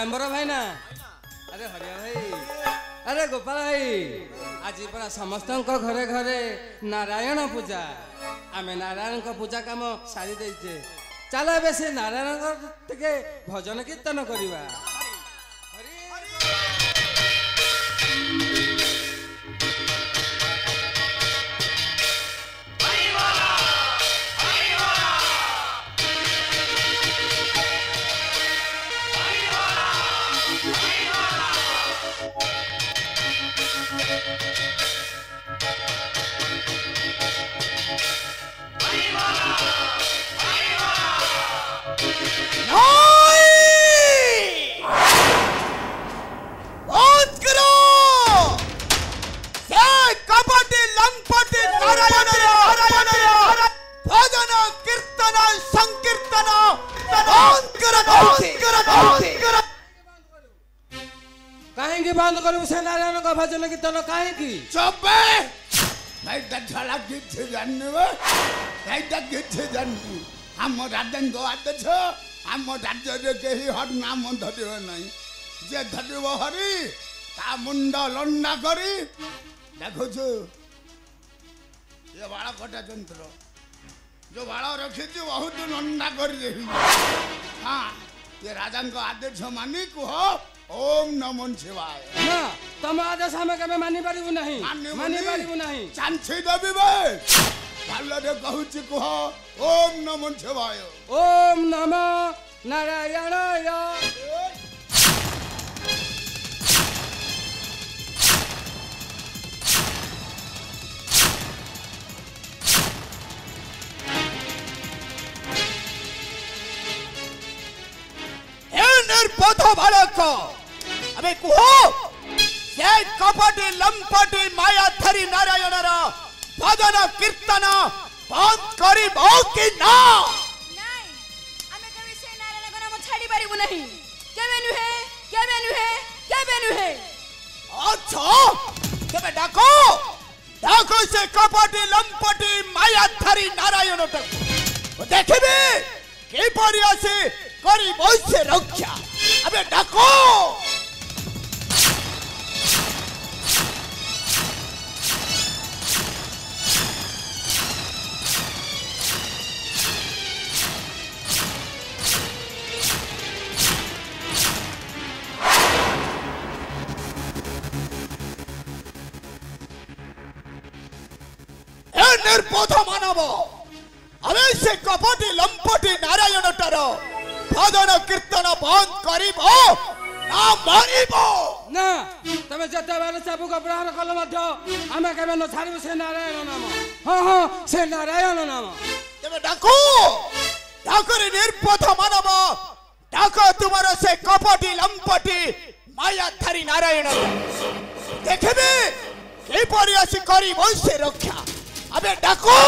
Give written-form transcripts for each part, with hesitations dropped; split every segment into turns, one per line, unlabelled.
अंबर भाई ना अरे हरिया भाई अरे गोपाल भाई आज परा समस्त घरे घरे नारायण पूजा आम नारायण पूजा कम सारी देचे चल ए से नारायण टे भजन कीर्तन करवा कहीं बंद करू से नारायण का भजन कीर्तन कहीं
चुप झला गीत जानू आम राजन आदेश आम राज्य कहीं हर नाम धर नहीं जे धरब हरि ता मुंड लंडा करी देखु ये बाल कटा जंत्र जो बाल रखी बहुत लंडा कर हाँ ये राजा आदेश मानी कह ओम नमो शिवाय
ना तुम आदेश हमें कभी मानी पारिबु नहीं मानी पारिबु नहीं
चांची देबी बे भलरे कहूची कह ओम नमो शिवाय
ओम नमो नारायणाय
निर्बोध बालक अबे कुहो ये कपटी लंपटी माया धरी नारायण भजन कीर्तन बंद करी कि ना
नहीं हमें कभी से नारायण को नाम छाड़ी पारिबु नहीं केबे नुहे
अच्छा केबे डाको से कपटी लंपटी माया धरी नारायण देखबे के परिया से करी वैसे रक्षा अबे डाको निर्बोध मानव अबे से कपटी लंपटी नारायण भजन कीर्तन बंद करिबो ना मरिबो
ना तमे जते बार चाबुक प्रहार कल मध्य आमे केबे न छाड़िबु से नारायण नाम हां से नारायण नाम
तमे डाको रे निर्बोध मानव डाको तुमरो से कपटी लंपटी माया धरी नारायण देखबे के परियासी करी वैसे रक्षा अबे डाको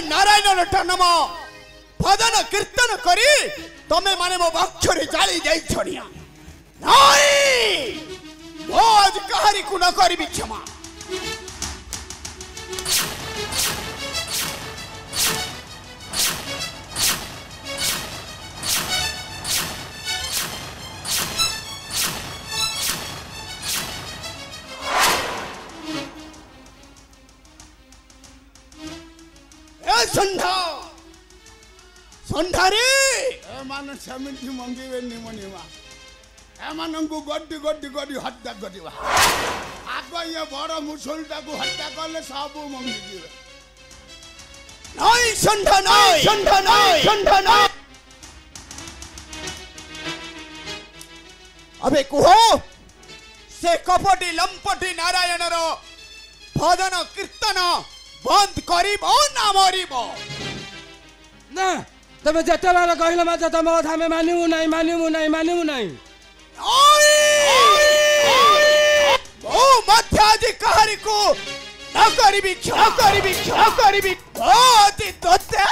नारायण नाम भजन कीर्तन करी तमे माने मो बक्षरे जाली जाई छड़िया नहीं आज कहारी को न करी क्षमा संधारी मान समिति मंगीवे निमनिमा एमानंकु गड्डी गड्डी गड्डी हत्या करिवा आगो ये बड़ मुसलटा को हत्या करले सब मंगी दिवे नहीं संधा नहीं अबे कुहो से कपटी लंपटी नारायण रो भजन कीर्तन बंद करिबो ना मरिबो
ना तमे जते बार कहले मात्र तम कथा में मानिबु नहीं
ओ मध्याजी कहारी को न करिबी অতি তোতে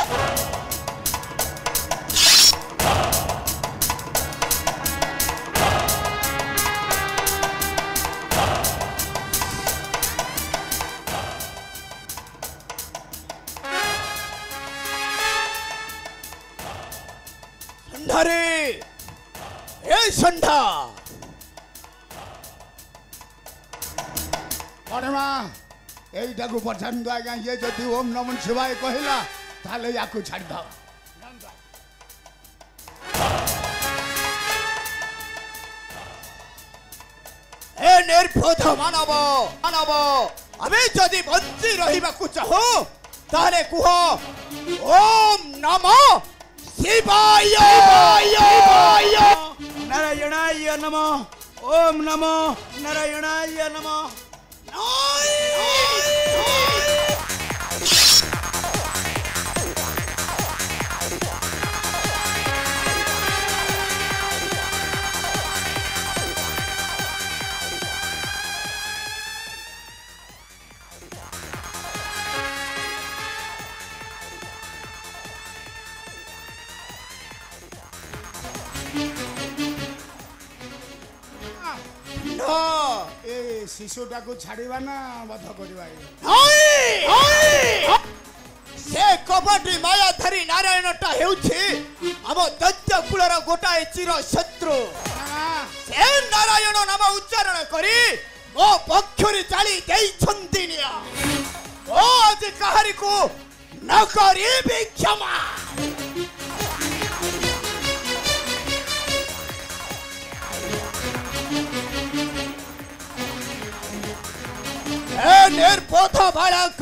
সন্ধ্যারে এই সন্ধ্যা
পরমা এইটাকু পছন্দ আজ্ঞা ইয়ে যদি ওম নমঃ শিবায় কহিলা তাহলে ইয়াকু ছাড়ি দাও
এ নির্বোধ মানব মানব আমি যদি বঞ্চি রহিବାକୁ চাহু তাহলে কুহ ওম নমঃ শিবায় নারায়ণায় নমঃ ওম নমঃ নারায়ণায় নমঃ
এ শিশুটাকু ছাড়িবা না বধ করিবা
সে কপটি মায়াধারী নারায়ণটা ହେଉଛି ଆମ ଦୈତ୍ୟ କୁଳର ଗୋଟାଏ ଚିର ଶତ୍ରୁ ସେ ନାରାୟଣ ନାମ ଉଚ୍ଚାରଣ କରି ମୋ ପକ୍ଷରେ ଚାଳି ଦେଇଛନ୍ତି ନିଆ ଓ ଆଜି କାହାରିକୁ ନ କରିବି କ୍ଷମା নির্বোধ বালক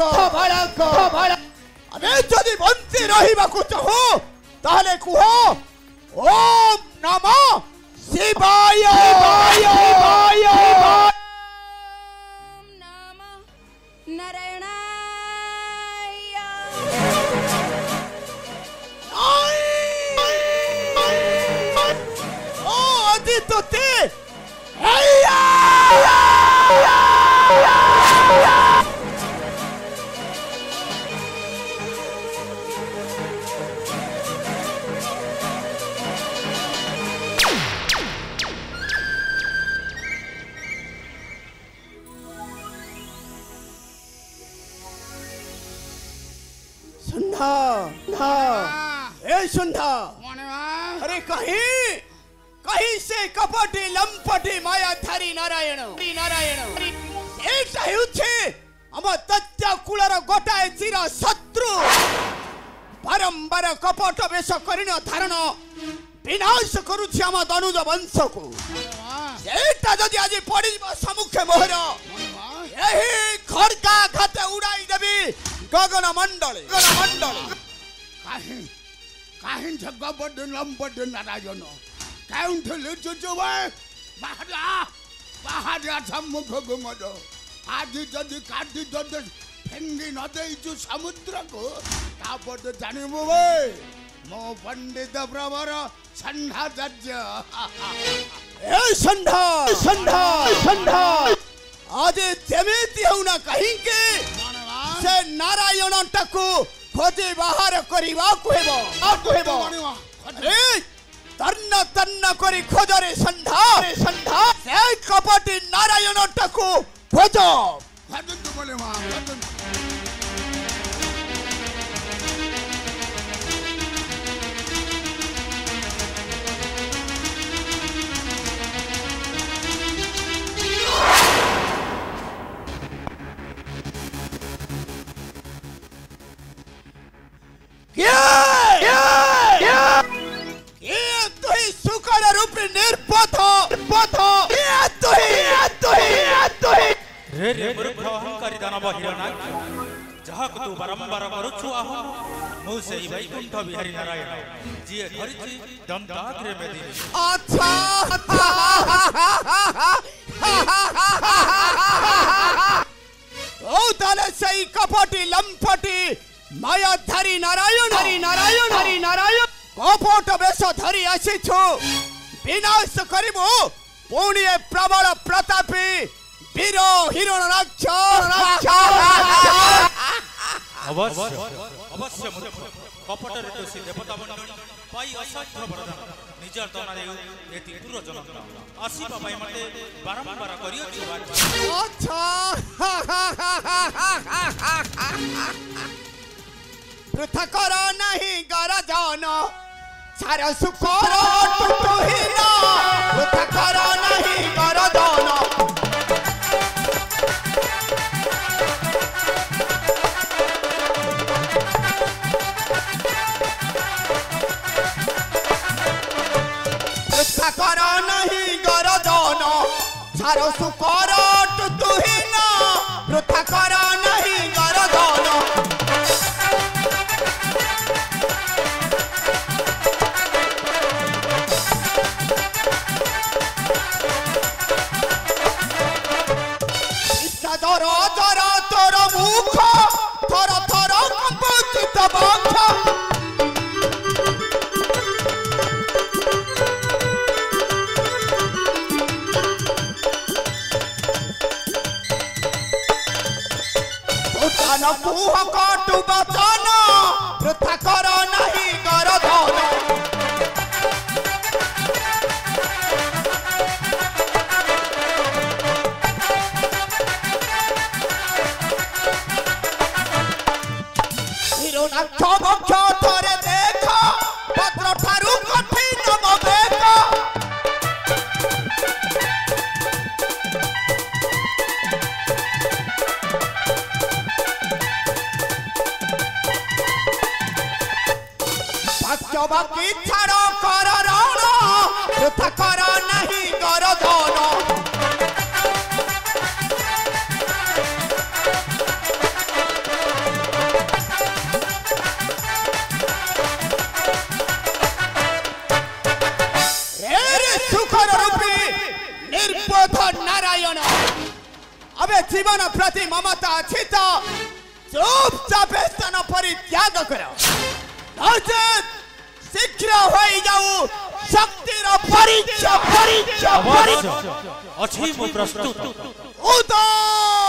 আমি যদি বঞ্চি রহিବାକୁ চাহু তাহলে কুহ ওম নমঃ শিবায়
ওম নমঃ নারায়ণায়
ও আদিত্যতে अरे कहीं से कपटी लंपटी मायाधारी नारायण हम दत्य कुलर गोटाए चिर शत्रु बारंबार कपट वेश करिण धारण विनाश करुछि हम दनुज वंश को एटा जदि आज पड़ी सम्मुखे मोहर यही खड़का घाते उड़ाई देवी गगन मंडल
কাহিন জগবড লম্বড নারায়ণ কাউন্ঠলে চুচুবা বাহারা সম্মুখ গুমদ আদি যদি কাটি যদি ফেঙ্গি ন দেইছু সমুদ্রকু তাপরে জানিবু ভাই মো পণ্ডিত প্রবর সন্ধ্যাচার্য
ए संधा आज जेमिति होना कहीं के से नारायण टाकू खोजी बाहर करिवा कहबो अरे तन्न तन्न करी खोजरे संधा से कपटी नारायण टाकू खोजो
ভাদন্ত বলে মা ভাদন্ত
सुकर रूप निर्पथ
रे रे मूर्ख अहंकारी दानव हिरणाक्ष जहाक तू बारंबार करुछु आहो मु सेई वैकुंठ बिहारी नारायण जिए धरिछि दंताग्रे मेदी
अच्छा ओ ताले सेई कपटी लंपटी मायाधारी नारायण कपट वेश धरी आसीछु विनाश करिबो पुणी प्रबल प्रतापी वीर हिरण राक्ष
अवश्य अवश्य कपटर तोषी देवता मंडली पाई असाध्य वरदान निज तना एति दूर जनक आसीबा पाई मते बारंबार करियो
अच्छा पृथक कर नहीं गरजन सारा सुकर टुटुहिना पृथक कर नहीं गरजन कर नहीं गरजन सारो सुकर टुटुहिना वृथा कर नहीं गरजन इच्छा जर जर तोर मुख थर थर कंपित बक्ष पुह कटु बचन वृथा कर नहीं गरधन हिरणाक्ष बक्ष थरे देख पत्र ठारू कठिन बेक बाकी छाड़ो कर रण वृथा कर नहीं गरधन सुखर रूपी निर्बोध नारायण अबे जीवन प्रति ममता अच्छी तो चुपचाप स्थान परित्याग करो शीघ्र हो जाऊ शक्तिर परीक्षा परीक्षा परीक्षा
अच्छी प्रस्तुत
उदय